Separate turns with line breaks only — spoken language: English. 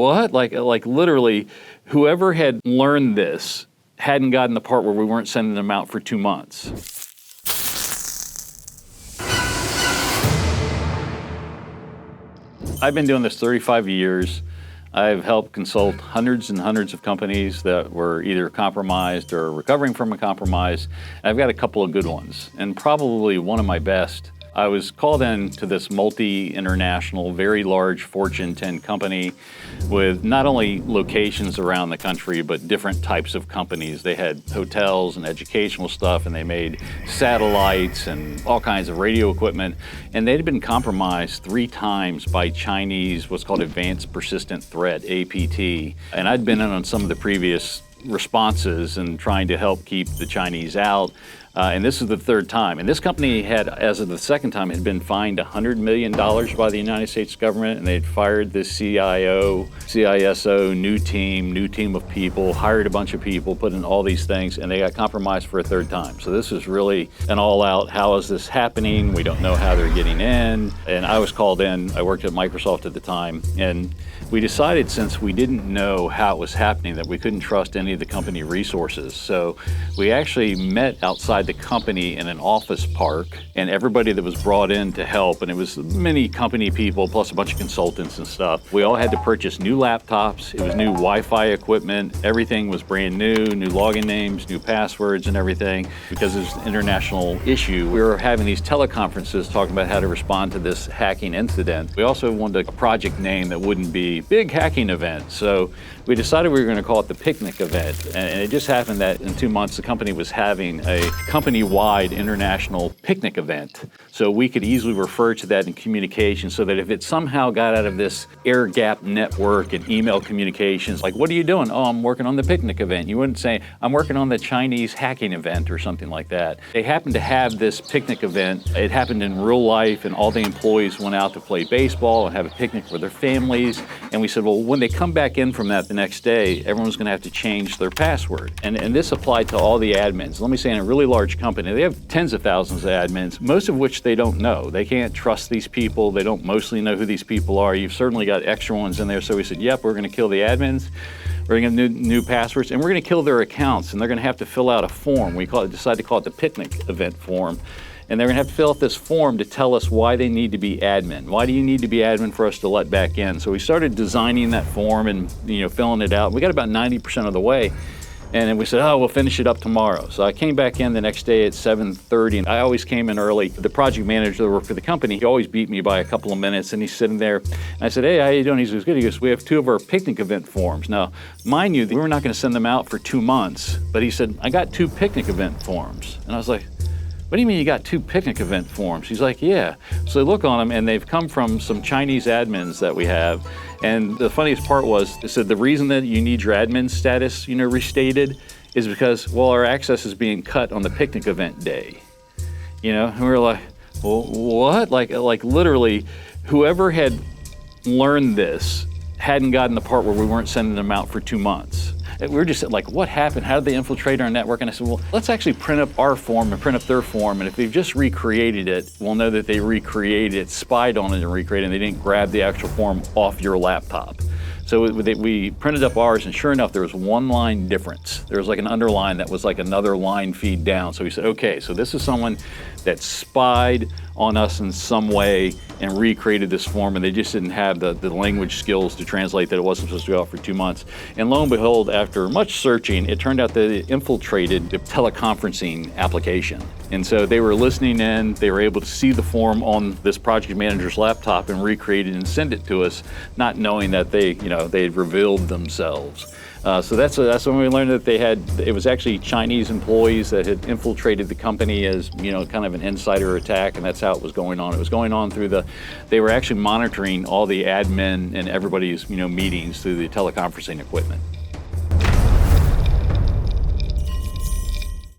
what? Like literally, whoever had learned this hadn't gotten the part where we weren't sending them out for 2 months. I've been doing this 35 years. I've helped consult hundreds and hundreds of companies that were either compromised or recovering from a compromise. I've got a couple of good ones, and probably one of my best. I was called in to this multi-international, very large Fortune 10 company with not only locations around the country, but different types of companies. They had hotels and educational stuff, and they made satellites and all kinds of radio equipment. And they'd been compromised 3 times by Chinese, what's called Advanced Persistent Threat, APT. And I'd been in on some of the previous responses and trying to help keep the Chinese out. And this is the 3rd time. And this company had, as of the 2nd time, had been fined $100 million by the United States government, and they'd fired the CIO, CISO, new team of people, hired a bunch of people, put in all these things, and they got compromised for a 3rd time. So this is really an all-out, how is this happening? We don't know how they're getting in. And I was called in. I worked at Microsoft at the time, and we decided, since we didn't know how it was happening, that we couldn't trust any of the company resources. So we actually met outside the company in an office park, and everybody that was brought in to help, and it was many company people plus a bunch of consultants and stuff. We all had to purchase new laptops. It was new Wi-Fi equipment. Everything was brand new login names, new passwords and everything, because it was an international issue. We were having these teleconferences talking about how to respond to this hacking incident. We also wanted a project name that wouldn't be big hacking event. So we decided we were going to call it the picnic event. And it just happened that in 2 months, the company was having a company-wide international picnic event. So we could easily refer to that in communication, so that if it somehow got out of this air gap network and email communications, like, what are you doing? Oh, I'm working on the picnic event. You wouldn't say, I'm working on the Chinese hacking event or something like that. They happened to have this picnic event. It happened in real life, and all the employees went out to play baseball and have a picnic with their families. And we said, well, when they come back in from that the next day, everyone's going to have to change their password. And this applied to all the admins. Let me say, in a really large company, they have tens of thousands of admins, most of which they don't know. They can't trust these people. They don't mostly know who these people are. You've certainly got extra ones in there. So we said, yep, we're going to kill the admins. We're going to get new passwords, and we're going to kill their accounts, and they're going to have to fill out a form. We decided to call it the picnic event form. And they're going to have to fill out this form to tell us why they need to be admin. Why do you need to be admin for us to let back in? So we started designing that form and filling it out. We got about 90% of the way. And then we said, oh, we'll finish it up tomorrow. So I came back in the next day at 7:30, and I always came in early. The project manager that worked for the company, he always beat me by a couple of minutes, and he's sitting there. And I said, hey, how you doing? He goes, good. He goes, we have 2 of our picnic event forms. Now, mind you, we were not going to send them out for 2 months, but he said, I got 2 picnic event forms. And I was like, what do you mean you got 2 picnic event forms? He's like, yeah. So they look on them, and they've come from some Chinese admins that we have. And the funniest part was, they said the reason that you need your admin status, restated is because, well, our access is being cut on the picnic event day. And we were like, well, what? Like literally, whoever had learned this hadn't gotten the part where we weren't sending them out for 2 months. We were just like, what happened? How did they infiltrate our network? And I said, well, let's actually print up our form and print up their form. And if they've just recreated it, we'll know that they recreated it, spied on it and recreated it, and they didn't grab the actual form off your laptop. So we printed up ours, and sure enough, there was 1 line difference. There was like an underline that was like another line feed down. So we said, okay, so this is someone that spied on us in some way and recreated this form, and they just didn't have the language skills to translate that it wasn't supposed to go out for 2 months. And lo and behold, after much searching, it turned out that it infiltrated the teleconferencing application. And so they were listening in, they were able to see the form on this project manager's laptop and recreate it and send it to us, not knowing that they had revealed themselves. So that's when we learned that it was actually Chinese employees that had infiltrated the company as, kind of an insider attack, and that's how it was going on. It was going on they were actually monitoring all the admin and everybody's, meetings through the teleconferencing equipment.